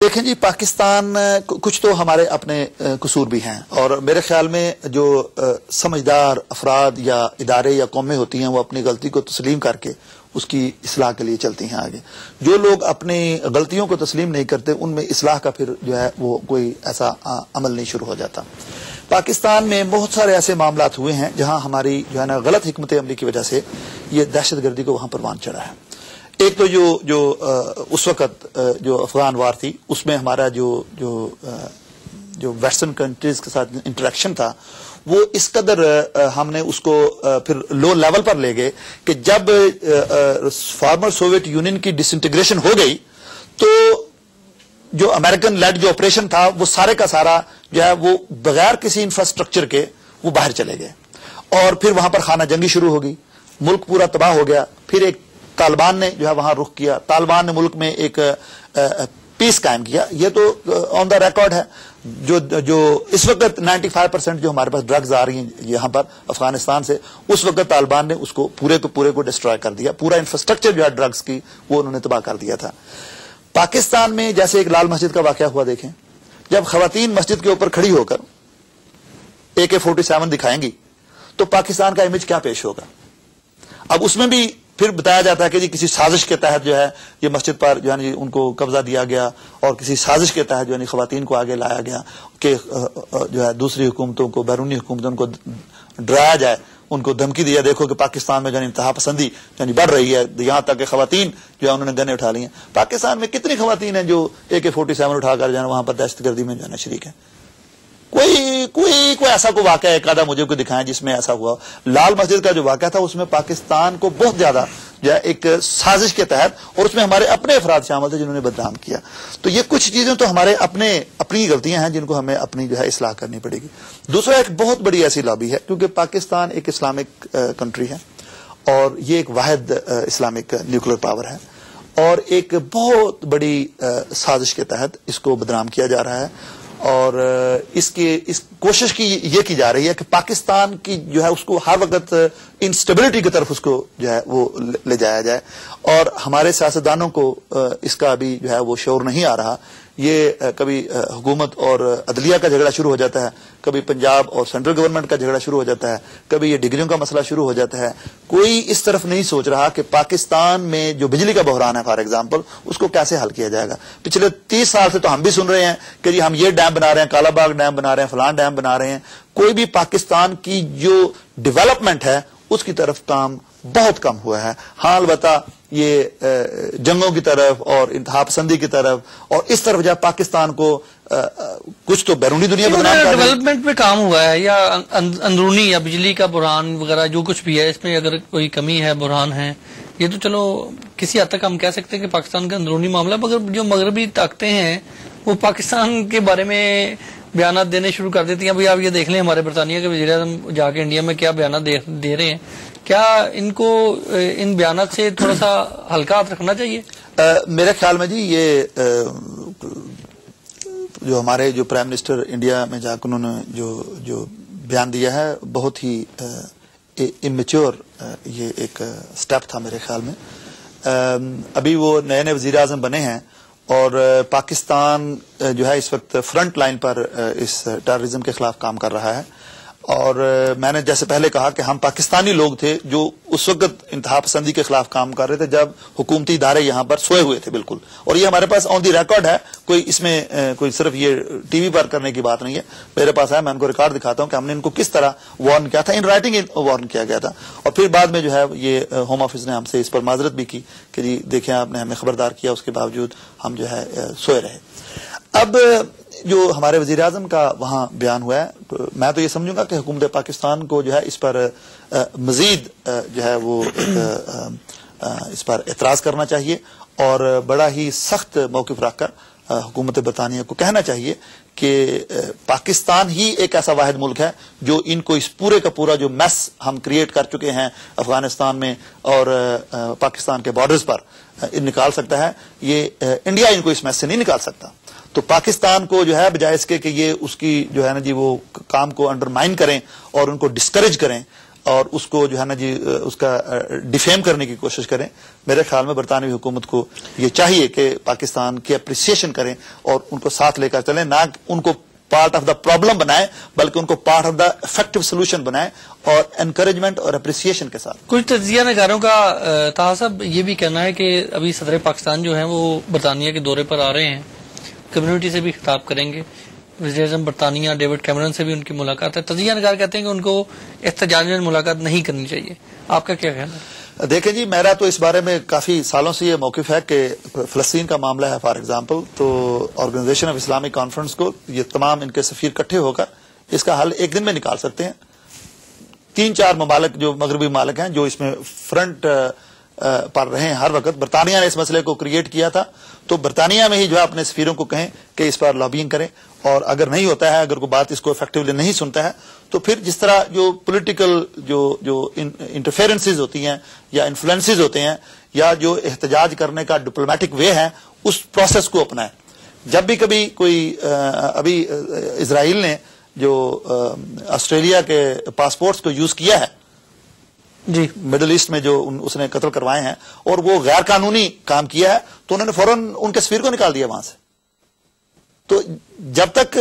دیکھیں جی، پاکستان کچھ تو ہمارے اپنے قصور بھی ہیں، اور میرے خیال میں جو سمجھدار افراد یا ادارے یا قومیں ہوتی ہیں وہ اپنی غلطی کو تسلیم کر کے اس کی اصلاح کے لیے چلتی ہیں آگے. جو لوگ اپنی غلطیوں کو تسلیم نہیں کرتے ان میں اصلاح کا پھر جو ہے وہ کوئی ایسا عمل نہیں شروع ہو جاتا. پاکستان میں بہت سارے ایسے معاملات ہوئے ہیں جہاں ہماری جو ہے نا غلط حکمت عملی کی وجہ سے یہ دہشت گردی کو وہاں پروان چڑھا ہے. ایک تو جو اس وقت جو افغان وار تھی اس میں ہمارا جو ویسٹرن کنٹریز کے ساتھ انٹریکشن تھا وہ اس قدر ہم نے اس کو پھر لو لیول پر لے گئے کہ جب فارمر سوویت یونین کی ڈس انٹیگریشن ہو گئی تو جو امریکن لیڈ جو آپریشن تھا وہ سارے کا سارا جو ہے وہ بغیر کسی انفراسٹرکچر کے وہ باہر چلے گئے، اور پھر وہاں پر خانہ جنگی شروع ہو گئی، ملک پورا تباہ ہو گیا. پھر ایک طالبان نے جو ہے وہاں رخ کیا، طالبان نے ملک میں ایک پیس قائم کیا. یہ تو آن دا ریکارڈ ہے. جو اس وقت 95% جو ہمارے پاس ڈرگز آ رہی ہیں یہاں پر افغانستان سے، اس وقت طالبان نے اس کو پورے کو ڈسٹروائے کر دیا. پورا انفراسٹرکچر جو ہے ڈرگز کی وہ انہوں نے تباہ کر دیا تھا. پاکستان میں جیسے ایک لال مسجد کا واقعہ ہوا، دیکھیں جب خواتین مسجد کے اوپر کھڑی ہو کر AK-47 دکھائیں گی تو پاکستان کا امیج کیا پیش ہوگا. اب اس میں بھی پھر بتایا جاتا ہے کہ جی کسی سازش کے تحت جو ہے یہ مسجد پر جو ہے ان کو قبضہ دیا گیا، اور کسی سازش کے تحت جو ہے خواتین کو آگے لایا گیا کہ جو ہے دوسری حکومتوں کو، بیرونی حکومتوں کو ڈرایا جائے، ان کو دھمکی دیا دیکھو کہ پاکستان میں جو ہے انتہا پسندی بڑھ رہی ہے، یہاں تک کہ خواتین جو ہے انہوں نے گنیں اٹھا لی ہیں. پاکستان میں کتنی خواتین ہیں جو AK-47 اٹھا کر جو ہے وہاں پر دہشت گردی میں جو ہے شریک ہیں؟ کوئی ایسا کوئی واقعہ ایک آدھا مجھے کوئی دکھائیں جس میں ایسا ہوا. لال مسجد کا جو واقعہ تھا اس میں پاکستان کو بہت زیادہ جو ہے ایک سازش کے تحت، اور اس میں ہمارے اپنے افراد شامل تھے جنہوں نے بدنام کیا. تو یہ کچھ چیزیں تو ہمارے اپنی غلطیاں ہیں جن کو ہمیں اپنی جو ہے اصلاح کرنی پڑے گی. دوسرا ایک بہت بڑی ایسی لابی ہے، کیونکہ پاکستان ایک اسلامک کنٹری ہے اور یہ ایک واحد اسلامک نیوکلیر پاور ہے، اور ایک بہت بڑی سازش کے تحت اس کو بدنام کیا جا رہا ہے. اور اس کوشش یہ کی جا رہی ہے کہ پاکستان کی جو ہے اس کو ہر وقت انسٹیبلٹی کی طرف اس کو جو ہے وہ لے جایا جائے، اور ہمارے سیاستدانوں کو اس کا ابھی جو ہے وہ شعور نہیں آ رہا. یہ کبھی حکومت اور عدلیہ کا جھگڑا شروع ہو جاتا ہے، کبھی پنجاب اور سینٹرل گورنمنٹ کا جھگڑا شروع ہو جاتا ہے، کبھی یہ ڈگریوں کا مسئلہ شروع ہو جاتا ہے. کوئی اس طرف نہیں سوچ رہا کہ پاکستان میں جو بجلی کا بحران ہے فار ایگزامپل، اس کو کیسے حل کیا جائے گا. پچھلے 30 سال سے تو ہم بھی سن رہے ہیں کہ جی ہم یہ ڈیم بنا رہے ہیں، کالا باغ ڈیم بنا رہے ہیں، فلان ڈیم بنا رہے ہیں. کوئی بھی پاکستان کی جو ڈیولپمنٹ ہے اس کی طرف کام بہت کم ہوا ہے. ہاں البتہ یہ جنگوں کی طرف اور انتہا پسندی کی طرف اور اس طرف جب پاکستان کو کچھ تو بیرونی دنیا بدنام کر ڈیولپمنٹ میں کام ہوا ہے، یا اندرونی یا بجلی کا بحران وغیرہ جو کچھ بھی ہے اس میں اگر کوئی کمی ہے، بحران ہے، یہ تو چلو کسی حد تک ہم کہہ سکتے ہیں کہ پاکستان کا اندرونی معاملہ. مگر جو مغربی طاقتیں ہیں وہ پاکستان کے بارے میں بیانات دینے شروع کر دیتی ہیں. بھئی آپ یہ دیکھ لیں ہمارے برطانیہ کے وزیر اعظم جا کے انڈیا میں کیا بیانات دے رہے ہیں. کیا ان کو ان بیانات سے تھوڑا سا ہلکا ہاتھ رکھنا چاہیے؟ میرے خیال میں جی یہ جو ہمارے جو پرائم منسٹر انڈیا میں جا کے انہوں نے جو بیان دیا ہے بہت ہی امیچور یہ ایک سٹیپ تھا میرے خیال میں. ابھی وہ نئے وزیر اعظم بنے ہیں اور پاکستان جو ہے اس وقت فرنٹ لائن پر اس ٹیررزم کے خلاف کام کر رہا ہے. اور میں نے جیسے پہلے کہا کہ ہم پاکستانی لوگ تھے جو اس وقت انتہا پسندی کے خلاف کام کر رہے تھے جب حکومتی ادارے یہاں پر سوئے ہوئے تھے بالکل. اور یہ ہمارے پاس آن دی ریکارڈ ہے، کوئی اس میں کوئی صرف یہ ٹی وی پر کرنے کی بات نہیں ہے. میرے پاس ہے، میں ان کو ریکارڈ دکھاتا ہوں کہ ہم نے ان کو کس طرح وارن کیا تھا، ان رائٹنگ وارن کیا گیا تھا. اور پھر بعد میں جو ہے یہ ہوم آفس نے ہم سے اس پر معذرت بھی کی کہ جی دیکھیں آپ نے ہمیں خبردار کیا، اس کے باوجود ہم جو ہے سوئے رہے. اب جو ہمارے وزیر اعظم کا وہاں بیان ہوا ہے، میں تو یہ سمجھوں گا کہ حکومت پاکستان کو جو ہے اس پر مزید جو ہے وہ اس پر اعتراض کرنا چاہیے، اور بڑا ہی سخت موقف رکھ کر حکومت برطانیہ کو کہنا چاہیے کہ پاکستان ہی ایک ایسا واحد ملک ہے جو ان کو اس پورے کا پورا جو میس ہم کریٹ کر چکے ہیں افغانستان میں اور پاکستان کے بارڈرز پر نکال سکتا ہے. یہ انڈیا ان کو اس میس سے نہیں نکال سکتا. تو پاکستان کو جو ہے بجائے اس کے کہ یہ اس کی جو ہے نا جی وہ کام کو انڈرمائن کریں اور ان کو ڈسکریج کریں، اور اس کو جو ہے نا جی اس کا ڈیفیم کرنے کی کوشش کریں. میرے خیال میں برطانوی حکومت کو یہ چاہیے کہ پاکستان کی اپریسیشن کریں اور ان کو ساتھ لے کر چلیں, نہ ان کو پارٹ آف دا پرابلم بنائیں بلکہ ان کو part of the effective solution بنائیں, اور انکریجمنٹ اور اپریسیشن کے ساتھ. کچھ تجزیہ نگاروں کا طاہر صاحب یہ بھی کہنا ہے کہ ابھی صدر پاکستان جو ہیں وہ برطانیہ کے دورے پر آ رہے ہیں, کمیونٹی سے بھی خطاب کریں گے, وزیر اعظم برطانیہ ڈیوڈ کیمرن سے بھی ان کی ملاقات ہے. تجزیہ نگار کہتے ہیں کہ ان کو احتجاج میں ملاقات نہیں کرنی چاہیے, آپ کا کیا خیال ہے؟ دیکھیں جی, میرا تو اس بارے میں کافی سالوں سے یہ موقف ہے کہ فلسطین کا معاملہ ہے فار ایگزامپل, تو آرگنائزیشن آف اسلامک کانفرنس کو یہ تمام ان کے سفیر اکٹھے ہو کر اس کا حل ایک دن میں نکال سکتے ہیں. 3-4 ممالک جو مغربی ممالک ہیں جو اس میں فرنٹ پر رہے ہیں ہر وقت. برطانیہ نے اس مسئلے کو کریٹ کیا تھا, تو برطانیہ میں ہی جو ہے اپنے سفیروں کو کہیں کہ اس پر لابینگ کریں, اور اگر نہیں ہوتا ہے, اگر کوئی بات اس کو افیکٹولی نہیں سنتا ہے, تو پھر جس طرح جو پولیٹیکل جو انٹرفیئرنسز ہوتی ہیں یا انفلوئنسز ہوتے ہیں یا جو احتجاج کرنے کا ڈپلومیٹک وے ہے, اس پروسیس کو اپنائیں. جب بھی کبھی کوئی ابھی اسرائیل نے جو آسٹریلیا کے پاسپورٹس کو یوز کیا ہے جی مڈل ایسٹ میں جو اس نے قتل کروائے ہیں, اور وہ غیر قانونی کام کیا ہے, تو انہوں نے فوراً ان کے سفیر کو نکال دیا وہاں سے. تو جب تک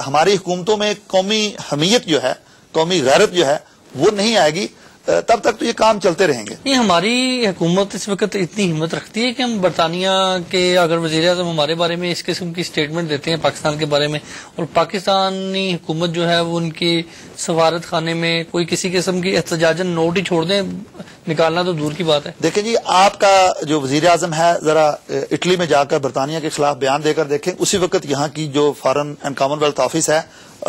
ہماری حکومتوں میں قومی حمیت جو ہے, قومی غیرت جو ہے وہ نہیں آئے گی, تب تک تو یہ کام چلتے رہیں گے. نہیں, ہماری حکومت اس وقت اتنی ہمت رکھتی ہے کہ ہم برطانیہ کے اگر وزیر اعظم ہمارے بارے میں اس قسم کی سٹیٹمنٹ دیتے ہیں پاکستان کے بارے میں, اور پاکستانی حکومت جو ہے وہ ان کی سفارت خانے میں کوئی کسی قسم کی احتجاجن نوٹ ہی چھوڑ دیں, نکالنا تو دور کی بات ہے. دیکھیں جی, آپ کا جو وزیر اعظم ہے ذرا اٹلی میں جا کر برطانیہ کے خلاف بیان دے کر دیکھیں, اسی وقت یہاں کی جو foreign and common wealth office ہے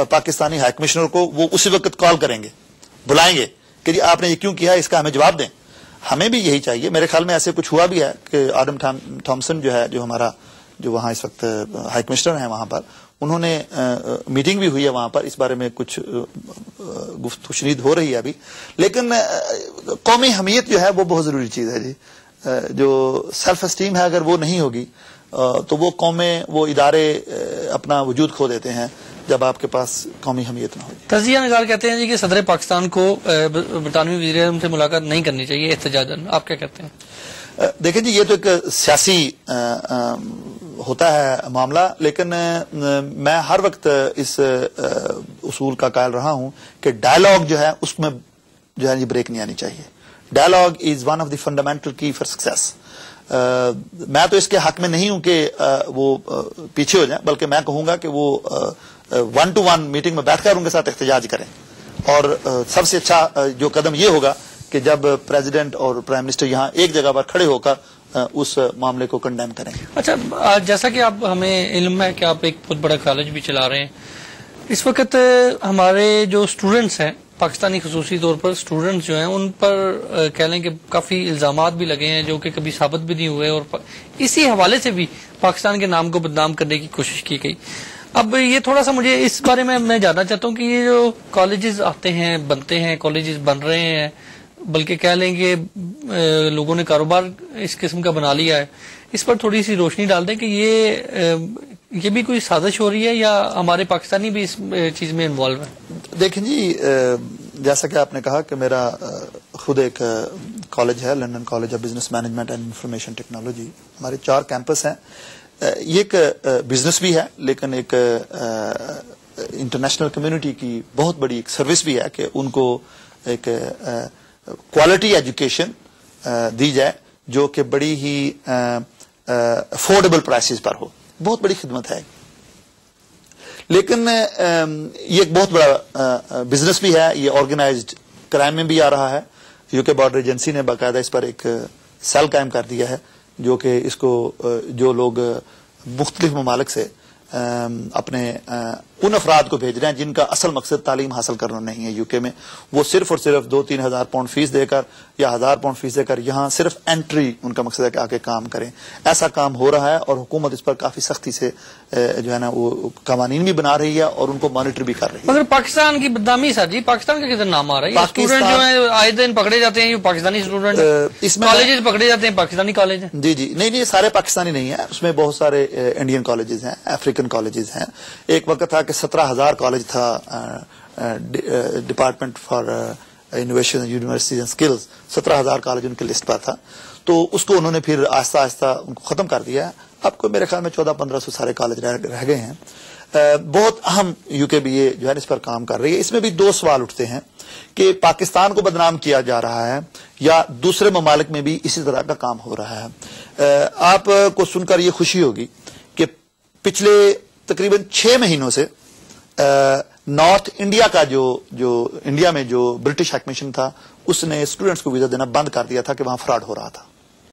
پاکستانی ہائی کمشنر کو, وہ اسی وقت کال کریں گے, بلائیں گے کہ جی آپ نے یہ کیوں کیا, اس کا ہمیں جواب دیں. ہمیں بھی یہی چاہیے. میرے خیال میں ایسے کچھ ہوا بھی ہے کہ آڈم تھامسن جو ہے, جو ہمارا جو وہاں اس وقت ہائی کمشنر ہیں وہاں پر, انہوں نے میٹنگ بھی ہوئی ہے وہاں پر, اس بارے میں کچھ گفتگو شنید ہو رہی ہے ابھی. لیکن قومی حمیت جو ہے وہ بہت ضروری چیز ہے جی. جو سیلف اسٹیم ہے اگر وہ نہیں ہوگی تو وہ قومیں, وہ ادارے اپنا وجود کھو دیتے ہیں جب آپ کے پاس قومی حمیت نہ ہو. تجزیہ نگار کہتے ہیں جی کہ صدر پاکستان کو برطانوی وزیر اعظم سے ملاقات نہیں کرنی چاہیے احتجاجاً, آپ کیا کہتے ہیں؟ دیکھیں جی, یہ تو ایک سیاسی ہوتا ہے معاملہ, لیکن میں ہر وقت اس اصول کا قائل رہا ہوں کہ ڈائلاگ جو ہے اس میں جو ہے یہ بریک نہیں آنی چاہیے. Dialogue is one of the fundamental کی فار سکسیس. میں تو اس کے حق میں نہیں ہوں کہ وہ پیچھے ہو جائیں, بلکہ میں کہوں گا کہ وہ 1-to-1 میٹنگ میں بیٹھ کر ان کے ساتھ احتجاج کریں. اور سب سے اچھا جو قدم یہ ہوگا کہ جب پریزیڈنٹ اور پرائم منسٹر یہاں ایک جگہ پر کھڑے ہو کر اس معاملے کو کنڈیم کریں. اچھا, جیسا کہ آپ ہمیں علم ہے کہ آپ ایک بہت بڑا کالج بھی چلا رہے ہیں, اس وقت ہمارے جو اسٹوڈنٹس ہیں پاکستانی, خصوصی طور پر اسٹوڈنٹس جو ہیں, ان پر کہہ لیں کہ کافی الزامات بھی لگے ہیں جو کہ کبھی ثابت بھی نہیں ہوئے, اور اسی حوالے سے بھی پاکستان کے نام کو بدنام کرنے کی کوشش کی گئی. اب یہ تھوڑا سا مجھے اس بارے میں جاننا چاہتا ہوں کہ یہ جو کالجز آتے ہیں, بنتے ہیں, کالجز بن رہے ہیں, بلکہ کہہ لیں کہ لوگوں نے کاروبار اس قسم کا بنا لیا ہے, اس پر تھوڑی سی روشنی ڈال دیں کہ یہ بھی کوئی سازش ہو رہی ہے یا ہمارے پاکستانی بھی اس چیز میں انوالو ہیں؟ دیکھیں جی, جیسا کہ آپ نے کہا کہ میرا خود ایک کالج ہے, London college of business management and information technology. ہمارے 4 کیمپس ہیں. یہ ایک بزنس بھی ہے, لیکن ایک انٹرنیشنل کمیونٹی کی بہت بڑی ایک سروس بھی ہے کہ ان کو ایک کوالٹی ایجوکیشن دی جائے جو کہ بڑی ہی افورڈیبل پرائسز پر ہو. بہت بڑی خدمت ہے, لیکن یہ ایک بہت بڑا بزنس بھی ہے. یہ آرگنائزڈ کرائم میں بھی آ رہا ہے. یو کے بارڈر ایجنسی نے باقاعدہ اس پر ایک سیل قائم کر دیا ہے جو کہ اس کو جو لوگ مختلف ممالک سے اپنے ان افراد کو بھیج رہے ہیں جن کا اصل مقصد تعلیم حاصل کرنا نہیں ہے یو کے میں, وہ صرف اور صرف 2-3 ہزار پاؤنڈ فیس دے کر یا 1000 پاؤنڈ فیس دے کر یہاں صرف انٹری ان کا مقصد ہے کہ آ کے کام کریں. ایسا کام ہو رہا ہے اور حکومت اس پر کافی سختی سے جو ہے نا وہ قوانین بھی بنا رہی ہے اور ان کو مانیٹر بھی کر رہی ہے. مگر پاکستان کی بدنامی سر جی, پاکستان کا کدھر نام آ رہا ہے؟ اسٹوڈنٹ جو ہیں آئے دن پکڑے جاتے ہیں, یہ پاکستانی اسٹوڈنٹ, اس میں کالجز پکڑے جاتے ہیں پاکستانی کالج ہیں. جی نہیں, سارے پاکستانی نہیں ہیں, اس میں بہت سارے انڈین کالجز ہیں, افریقن کالجز ہیں. ایک وقت تھا کہ 17,000 کالج تھا department for innovation universities and skills 17,000 college ان کی لسٹ پر تھا. تو اس کو انہوں نے پھر آہستہ آہستہ ان کو ختم کر دیا ہے. اب کو میرے خیال میں 1400-1500 سارے کالج رہ گئے ہیں. بہت اہم UKBA جو ہے اس پر کام کر رہی ہے. اس میں بھی دو سوال اٹھتے ہیں کہ پاکستان کو بدنام کیا جا رہا ہے یا دوسرے ممالک میں بھی اسی طرح کا کام ہو رہا ہے. آپ کو سن کر یہ خوشی ہوگی کہ پچھلے تقریباً 6 مہینوں سے نارتھ انڈیا کا جو انڈیا میں جو برٹش ہائی کمیشن تھا اس نے اسٹوڈنٹس کو ویزا دینا بند کر دیا تھا کہ وہاں فراڈ ہو رہا تھا.